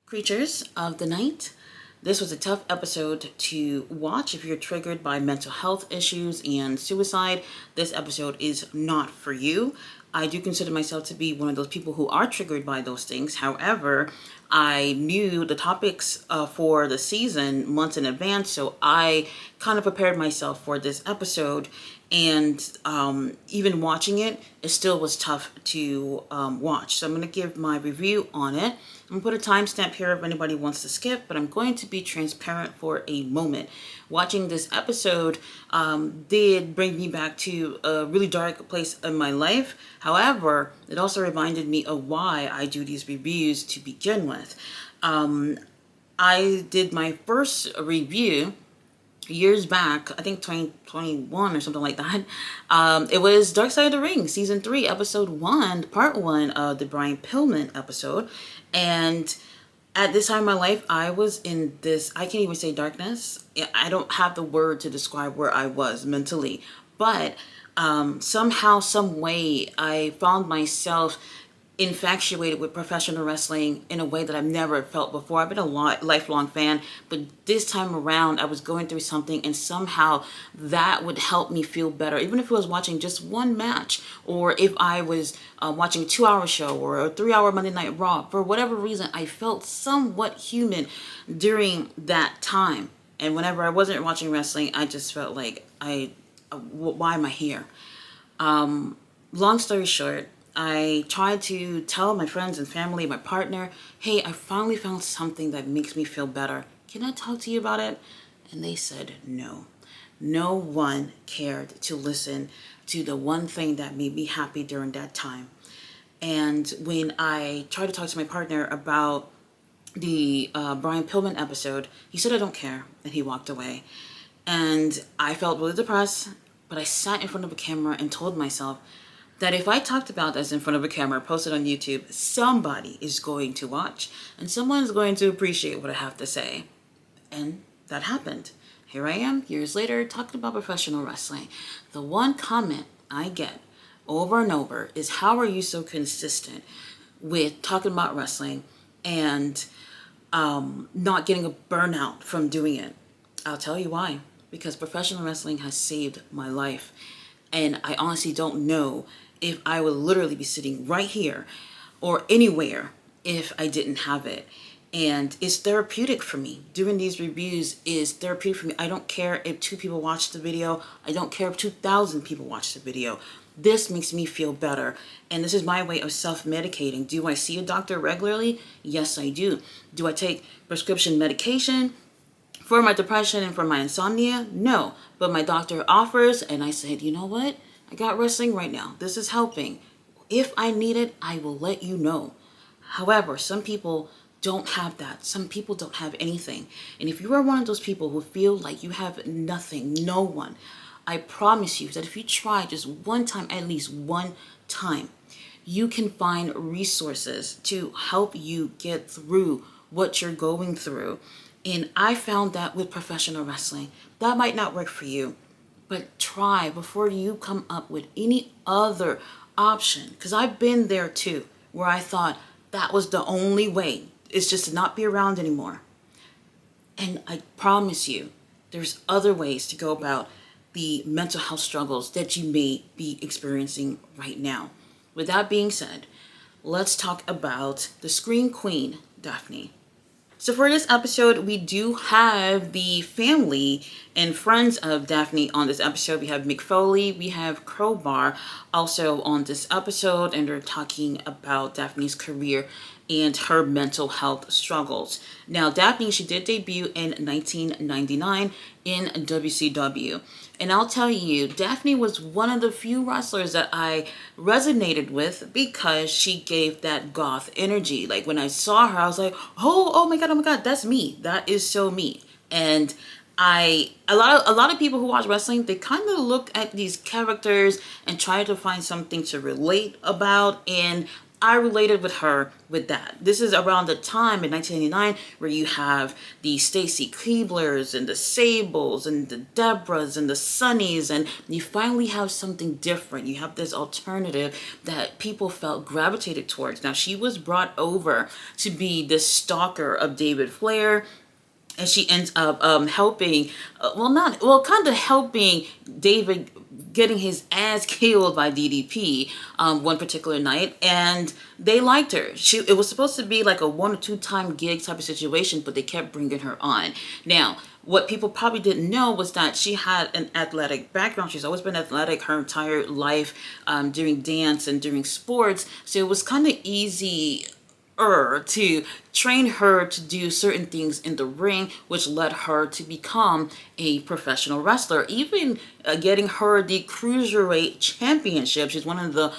Creatures of the night. This was a tough episode to watch if you're triggered by mental health issues and suicide. This episode is not for you. I do consider myself to be one of those people who are triggered by those things. However, I knew the topics for the season months in advance, so I kind of prepared myself for this episode. And even watching it, it still was tough to watch. So I'm going to give my review on it. I'm going to put a timestamp here if anybody wants to skip, but I'm going to be transparent for a moment. Watching this episode did bring me back to a really dark place in my life. However, it also reminded me of why I do these reviews to begin with. I did my first review years back, I think 2021 or something like that. It was Dark Side of the Ring, Season 3, Episode 1, Part 1 of the Brian Pillman episode. And at this time in my life, I was in this, I can't even say darkness. I don't have the word to describe where I was mentally. But somehow, some way, I found myself infatuated with professional wrestling in a way that I've never felt before. I've been a lifelong fan, but this time around I was going through something, and somehow that would help me feel better. Even if I was watching just one match, or if I was watching a 2-hour show or a 3-hour Monday Night Raw, for whatever reason, I felt somewhat human during that time. And whenever I wasn't watching wrestling, I just felt like, why am I here? Long story short, I tried to tell my friends and family, my partner, hey, I finally found something that makes me feel better. Can I talk to you about it? And they said no. No one cared to listen to the one thing that made me happy during that time. And when I tried to talk to my partner about the Brian Pillman episode, he said, I don't care. And he walked away. And I felt really depressed, but I sat in front of a camera and told myself that if I talked about this in front of a camera, posted on YouTube, somebody is going to watch and someone is going to appreciate what I have to say. And that happened. Here I am, years later, talking about professional wrestling. The one comment I get over and over is, how are you so consistent with talking about wrestling and not getting a burnout from doing it? I'll tell you why. Because professional wrestling has saved my life. And I honestly don't know if I would literally be sitting right here or anywhere if I didn't have it. And it's therapeutic for me. Doing these reviews is therapeutic for me. I don't care if 2 people watch the video. I don't care if 2,000 people watch the video. This makes me feel better. And this is my way of self-medicating. Do I see a doctor regularly? Yes, I do. Do I take prescription medication for my depression and for my insomnia? No. But my doctor offers, and I said, you know what? I got wrestling right now. This is helping. If I need it, I will let you know. However, some people don't have that. Some people don't have anything. And if you are one of those people who feel like you have nothing, no one, I promise you that if you try just one time, at least one time, you can find resources to help you get through what you're going through. And I found that with professional wrestling. That might not work for you, but try before you come up with any other option. Because I've been there too, where I thought that was the only way. It's just to not be around anymore. And I promise you, there's other ways to go about the mental health struggles that you may be experiencing right now. With that being said, let's talk about the Scream Queen, Daffney. So for this episode, we do have the family and friends of Daffney on this episode. We have Mick Foley, we have Crowbar also on this episode, and they're talking about Daffney's career and her mental health struggles. Now, Daffney, she did debut in 1999 in WCW. And I'll tell you, Daffney was one of the few wrestlers that I resonated with because she gave that goth energy. Like when I saw her, I was like, oh my God, that's me. That is so me. And a lot of people who watch wrestling, they kind of look at these characters and try to find something to relate about. And I related with her with that. This is around the time in 1989 where you have the Stacy Keeblers and the Sables and the Debras and the Sunnies, and you finally have something different. You have this alternative that people felt gravitated towards. Now, she was brought over to be the stalker of David Flair, and she ends up helping, kind of helping David getting his ass killed by DDP one particular night, and they liked her. It was supposed to be like a 1 or 2 time gig type of situation, but they kept bringing her on. Now, what people probably didn't know was that she had an athletic background. She's always been athletic her entire life, doing dance and doing sports, so it was kind of easy to train her to do certain things in the ring, which led her to become a professional wrestler, even getting her the Cruiserweight Championship. She's one of the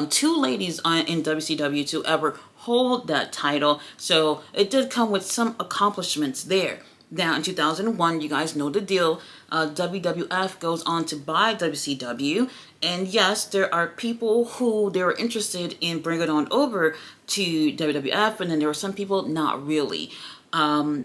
2 ladies in WCW to ever hold that title, so it did come with some accomplishments there. Now, in 2001, you guys know the deal. WWF goes on to buy WCW. And yes, there are people who they were interested in bringing on over to WWF. And then there were some people not really.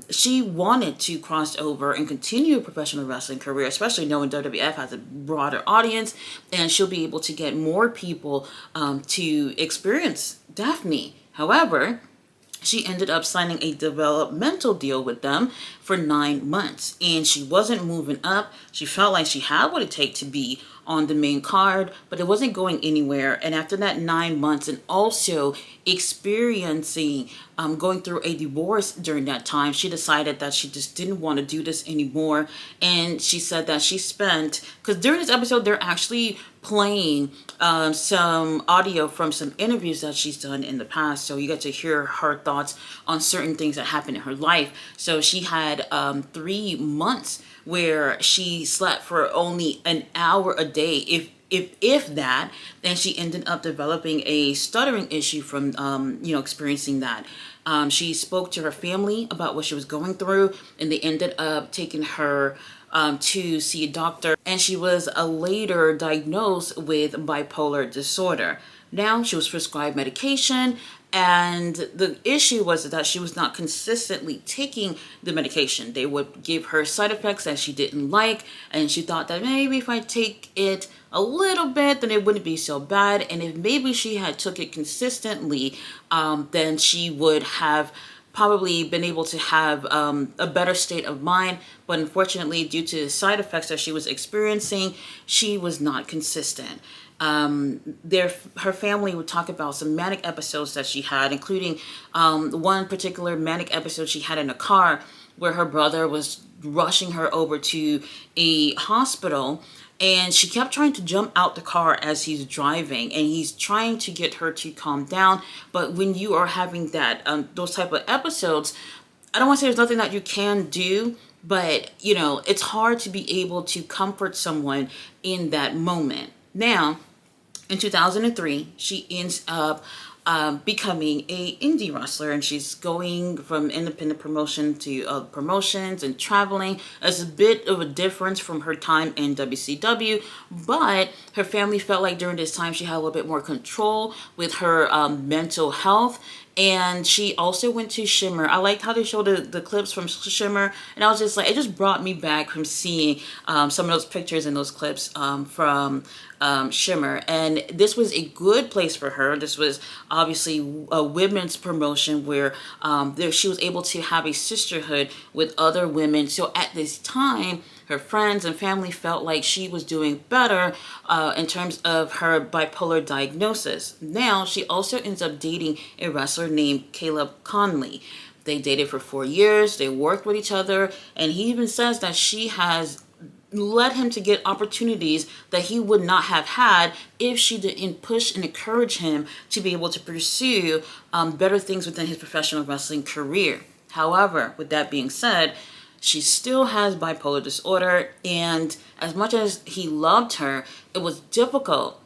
She wanted to cross over and continue a professional wrestling career, especially knowing WWF has a broader audience. And she'll be able to get more people to experience Daffney. However, she ended up signing a developmental deal with them for 9 months, and she wasn't moving up. She felt like she had what it takes to be on the main card, but it wasn't going anywhere. And after that 9 months, and also experiencing going through a divorce during that time, she decided that she just didn't want to do this anymore. And she said that she spent, because during this episode they're actually playing some audio from some interviews that she's done in the past, so you get to hear her thoughts on certain things that happened in her life. So she had 3 months where she slept for only an hour a day, if that, and she ended up developing a stuttering issue from experiencing that. She spoke to her family about what she was going through, and they ended up taking her to see a doctor, and she was later diagnosed with bipolar disorder. Now she was prescribed medication, and the issue was that she was not consistently taking the medication. They would give her side effects that she didn't like, and she thought that maybe if I take it a little bit, then it wouldn't be so bad. And if maybe she had took it consistently, then she would have probably been able to have a better state of mind. But unfortunately, due to the side effects that she was experiencing, she was not consistent. Her family would talk about some manic episodes that she had, including one particular manic episode she had in a car where her brother was rushing her over to a hospital, and she kept trying to jump out the car as he's driving, and he's trying to get her to calm down. But when you are having that those type of episodes, I don't want to say there's nothing that you can do, but it's hard to be able to comfort someone in that moment. Now, in 2003, she ends up becoming a indie wrestler, and she's going from independent promotion to promotions and traveling. It's a bit of a difference from her time in WCW, but her family felt like during this time she had a little bit more control with her mental health. And she also went to Shimmer. I liked how they showed the clips from Shimmer, and I was just like, it just brought me back from seeing some of those pictures and those clips from Shimmer. And this was a good place for her. This was obviously a women's promotion where she was able to have a sisterhood with other women. So at this time, her friends and family felt like she was doing better in terms of her bipolar diagnosis. Now, she also ends up dating a wrestler named Caleb Conley. They dated for 4 years. They worked with each other. And he even says that she has led him to get opportunities that he would not have had if she didn't push and encourage him to be able to pursue better things within his professional wrestling career. However, with that being said, she still has bipolar disorder, and as much as he loved her, it was difficult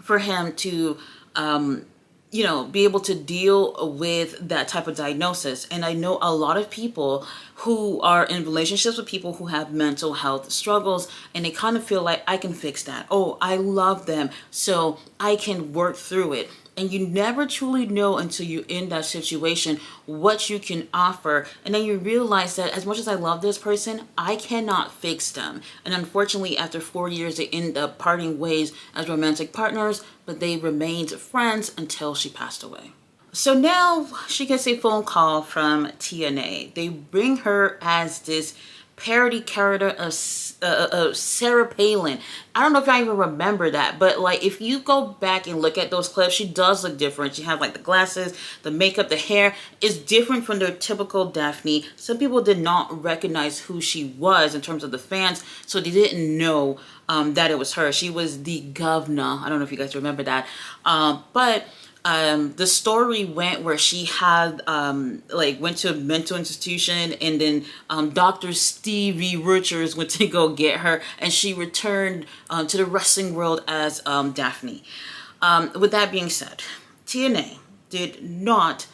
for him to be able to deal with that type of diagnosis. And I know a lot of people who are in relationships with people who have mental health struggles, and they kind of feel like, I can fix that. Oh, I love them, so I can work through it. And you never truly know until you're in that situation what you can offer. And then you realize that as much as I love this person, I cannot fix them. And unfortunately, after 4 years, they end up parting ways as romantic partners, but they remained friends until she passed away. So now she gets a phone call from TNA. They bring her as this parody character of Sarah Palin. I don't know if I even remember that, but like if you go back and look at those clips, she does look different. She has like the glasses, the makeup, the hair is different from the typical Daffney. Some people did not recognize who she was in terms of the fans, so they didn't know that it was her. She was the governor. I don't know if you guys remember that, but the story went where she had like went to a mental institution, and then Dr. Stevie Richards went to go get her, and she returned to the wrestling world as Daffney. With that being said, TNA did not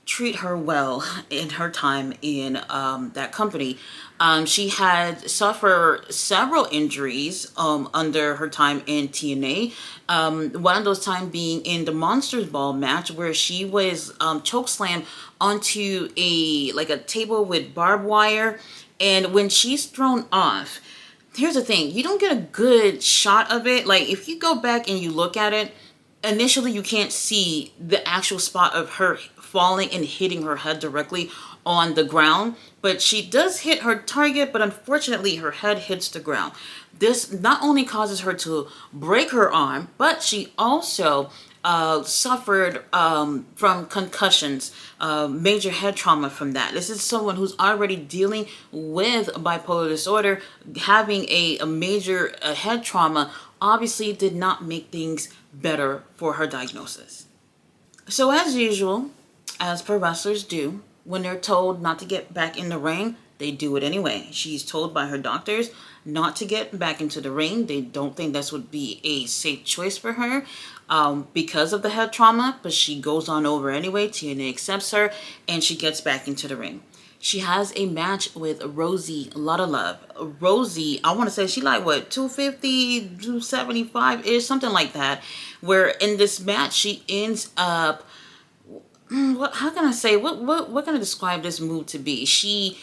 treat her well in her time in that company. She had suffered several injuries under her time in TNA. One of those times being in the Monsters Ball match where she was chokeslammed onto a table with barbed wire. And when she's thrown off, here's the thing, you don't get a good shot of it. Like if you go back and you look at it, initially you can't see the actual spot of her falling and hitting her head directly on the ground, but she does hit her target, but unfortunately her head hits the ground. This not only causes her to break her arm, but she also suffered from concussions, major head trauma from that. This is someone who's already dealing with bipolar disorder. Having a major head trauma obviously did not make things better for her diagnosis. So as usual, as per wrestlers do, when they're told not to get back in the ring, they do it anyway. She's told by her doctors not to get back into the ring. They don't think this would be a safe choice for her because of the head trauma, but she goes on over anyway. TNA accepts her, and she gets back into the ring. She has a match with Rosie Lotta Love. Rosie, I want to say she like what, 250, 275-ish, something like that. Where in this match she ends up, how can I say, what can I describe this move to be? She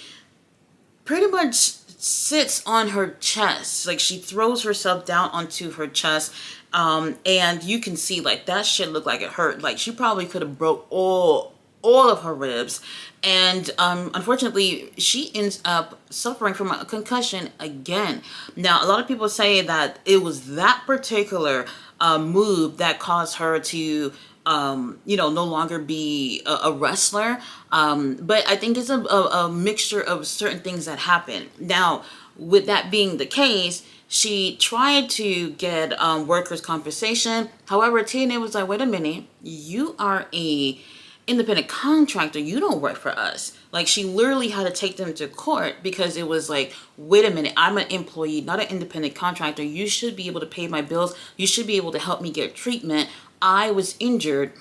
pretty much sits on her chest, like she throws herself down onto her chest, and you can see like that shit looked like it hurt. Like she probably could have broke all of her ribs, and unfortunately she ends up suffering from a concussion again. Now a lot of people say that it was that particular move that caused her to no longer be a wrestler. But I think it's a mixture of certain things that happen. Now, with that being the case, she tried to get workers' compensation. However, TNA was like, wait a minute, you are a independent contractor. You don't work for us. Like she literally had to take them to court because it was like, wait a minute, I'm an employee, not an independent contractor. You should be able to pay my bills. You should be able to help me get treatment. I was injured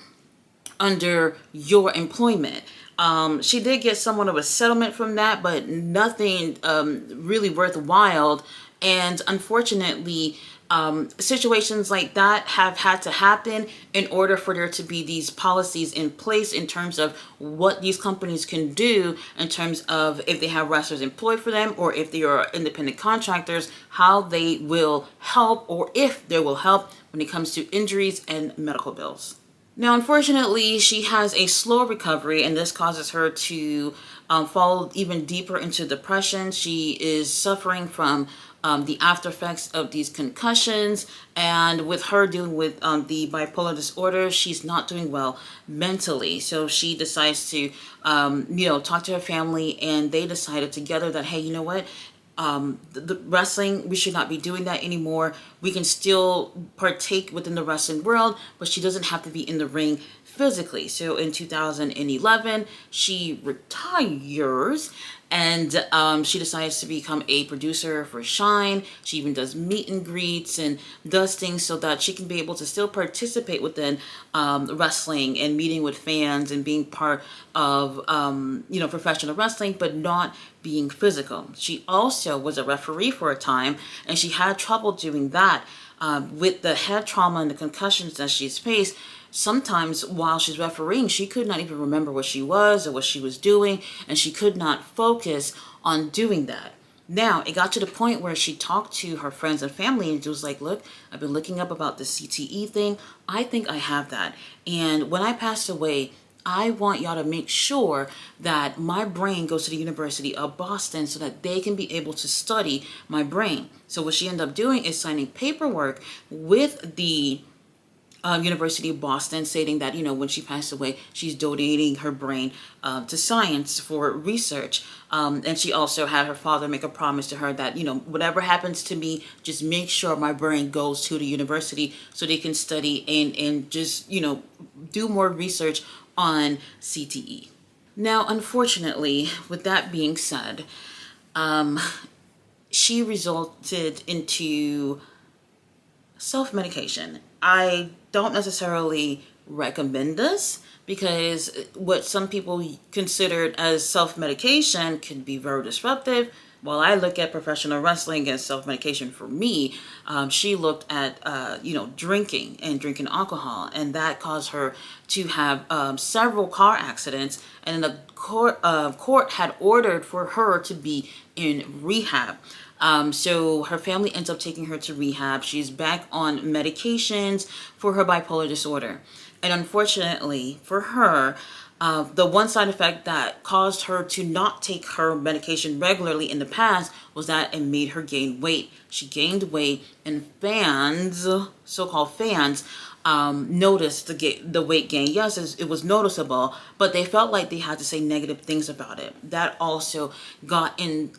under your employment. She did get somewhat of a settlement from that, but nothing really worthwhile. And unfortunately, situations like that have had to happen in order for there to be these policies in place in terms of what these companies can do in terms of if they have wrestlers employed for them or if they are independent contractors, how they will help or if they will help when it comes to injuries and medical bills. Now, unfortunately, she has a slow recovery, and this causes her to fall even deeper into depression. She is suffering from the after effects of these concussions, and with her dealing with the bipolar disorder, she's not doing well mentally. So she decides to, talk to her family, and they decided together that, hey, you know what? The wrestling, we should not be doing that anymore. We can still partake within the wrestling world, but she doesn't have to be in the ring physically. So in 2011, she retires, and she decides to become a producer for Shine. She even does meet and greets and does things so that she can be able to still participate within wrestling and meeting with fans and being part of professional wrestling, but not being physical. She also was a referee for a time, and she had trouble doing that with the head trauma and the concussions that she's faced. sometimes while she's refereeing, she could not even remember where she was or what she was doing, and she could not focus on doing that. Now, it got to the point where she talked to her friends and family and she was like, look, I've been looking up about the CTE thing. I think I have that. And when I passed away, I want y'all to make sure that my brain goes to the University of Boston so that they can be able to study my brain. So what she ended up doing is signing paperwork with the University of Boston, stating that, when she passed away, she's donating her brain to science for research. And she also had her father make a promise to her that, whatever happens to me, just make sure my brain goes to the university so they can study and just, do more research on CTE. Now, unfortunately, with that being said, she resulted into self-medication. I don't necessarily recommend this because what some people consider as self-medication can be very disruptive. While I look at professional wrestling as self-medication for me, she looked at, drinking and drinking alcohol, and that caused her to have several car accidents, and the court had ordered for her to be in rehab. So her family ends up taking her to rehab. She's back on medications for her bipolar disorder. And unfortunately for her, the one side effect that caused her to not take her medication regularly in the past was that it made her gain weight. She gained weight, and fans, so-called fans, noticed the weight gain. Yes, it was noticeable, but they felt like they had to say negative things about it. That also got in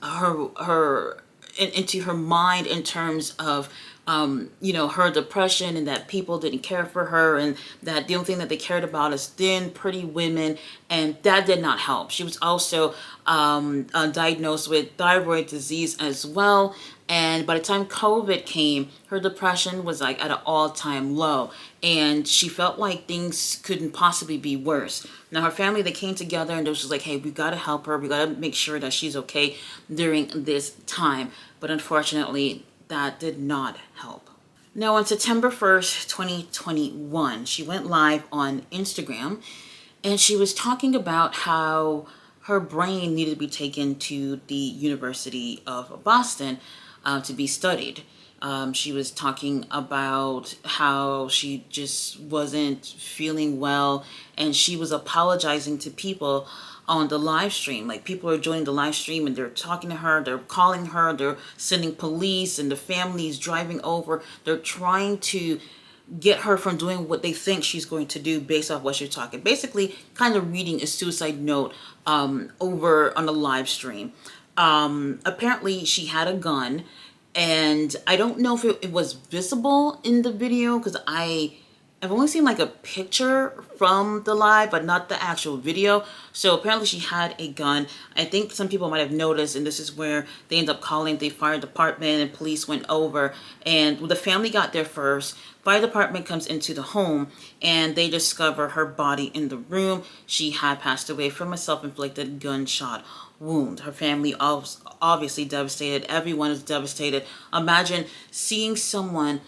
into her mind in terms of her depression, and that people didn't care for her, and that the only thing that they cared about is thin, pretty women, and that did not help. She was also diagnosed with thyroid disease as well, and by the time COVID came, her depression was like at an all-time low, and she felt like things couldn't possibly be worse. Now her family, they came together and they was just like, hey, we got to help her. We got to make sure that she's okay during this time. But unfortunately, that did not help. Now on September 1st, 2021, she went live on Instagram, and she was talking about how her brain needed to be taken to the University of Boston to be studied. She was talking about how she just wasn't feeling well, and she was apologizing to people on the live stream. Like, people are joining the live stream and they're talking to her, they're calling her, they're sending police, and the family's driving over. They're trying to get her from doing what they think she's going to do based off what she's talking. Basically, kind of reading a suicide note over on a live stream. Apparently, she had a gun, and I don't know if it was visible in the video because I've only seen like a picture from the live, but not the actual video. So apparently she had a gun. I think some people might have noticed, and this is where they end up calling the fire department, and police went over, and the family got there first. Fire department comes into the home, and they discover her body in the room. She had passed away from a self-inflicted gunshot wound. Her family obviously devastated. Everyone is devastated. Imagine seeing someone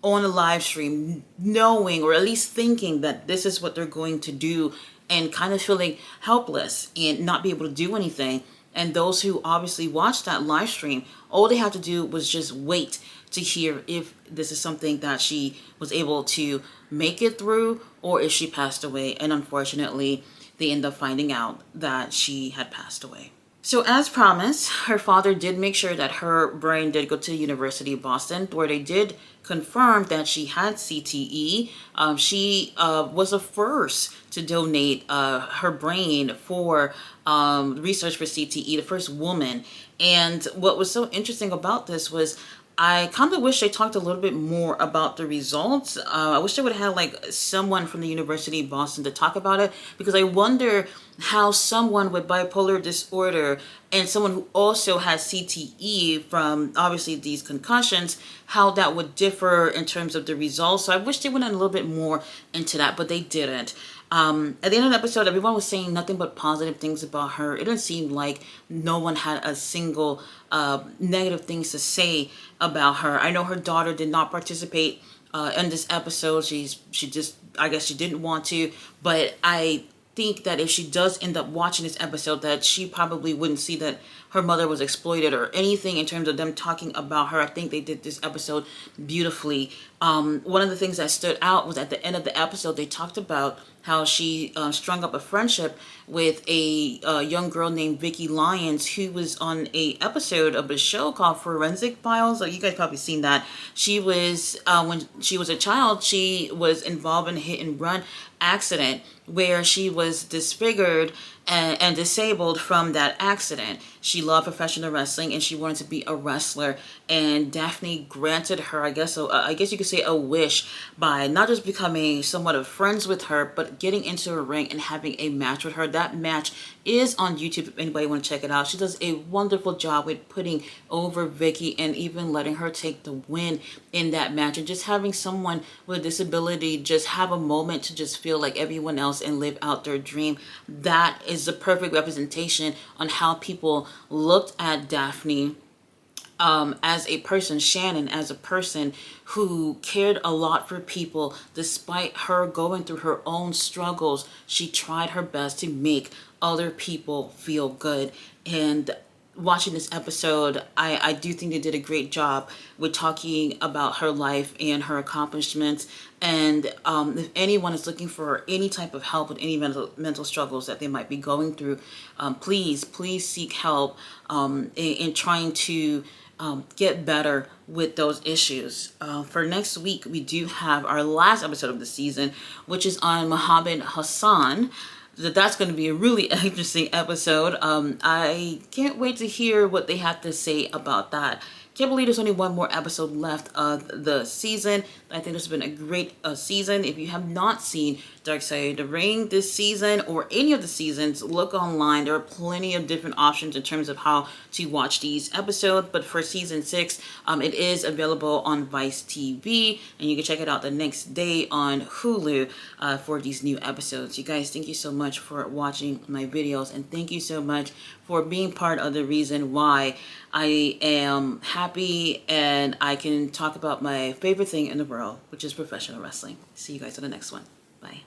on a live stream, knowing or at least thinking that this is what they're going to do, and kind of feeling helpless and not be able to do anything. And those who obviously watched that live stream, all they had to do was just wait to hear if this is something that she was able to make it through, or if she passed away. And unfortunately, they end up finding out that she had passed away. So as promised, her father did make sure that her brain did go to the University of Boston, where they did confirm that she had CTE. She was the first to donate her brain for research for CTE, the first woman. And what was so interesting about this was, I kind of wish they talked a little bit more about the results. I wish they would have had like someone from the University of Boston to talk about it, because I wonder how someone with bipolar disorder and someone who also has CTE from obviously these concussions, how that would differ in terms of the results. So I wish they went in a little bit more into that, but they didn't. At the end of the episode, everyone was saying nothing but positive things about her. It didn't seem like no one had a single negative things to say about her. I know her daughter did not participate In this episode, she just, I guess she didn't want to, but I think that if she does end up watching this episode, that she probably wouldn't see that her mother was exploited or anything in terms of them talking about her. I think they did this episode beautifully. One of the things that stood out was at the end of the episode, they talked about how she strung up a friendship with a young girl named Vicky Lyons, who was on a episode of a show called Forensic Files. Like, you guys probably seen that. She was when she was a child, she was involved in a hit and run accident where she was disfigured and disabled from that accident. She loved professional wrestling and she wanted to be a wrestler. And Daffney granted her, I guess you could say, a wish by not just becoming somewhat of friends with her, but getting into a ring and having a match with her. That match is on YouTube if anybody want to check it out. She does a wonderful job with putting over Vicky and even letting her take the win in that match, and just having someone with a disability just have a moment to just feel like everyone else and live out their dream. That is the perfect representation on how people looked at Daffney as a person, Shannon, as a person who cared a lot for people. Despite her going through her own struggles, she tried her best to make other people feel good. And watching this episode, I do think they did a great job with talking about her life and her accomplishments. And if anyone is looking for any type of help with any mental struggles that they might be going through, please seek help in trying to get better with those issues. For next week, we do have our last episode of the season, which is on Mohammed Hassan. That's going to be a really interesting episode. I can't wait to hear what they have to say about that. Can't believe there's only one more episode left of the season. I think this has been a great season. If you have not seen Dark Side of the Ring this season or any of the seasons, look online. There are plenty of different options in terms of how to watch these episodes. But for season 6, it is available on Vice TV, and you can check it out the next day on Hulu for these new episodes. You guys, thank you so much for watching my videos, and thank you so much for being part of the reason why I am happy and I can talk about my favorite thing in the world, which is professional wrestling. See you guys on the next one. Bye.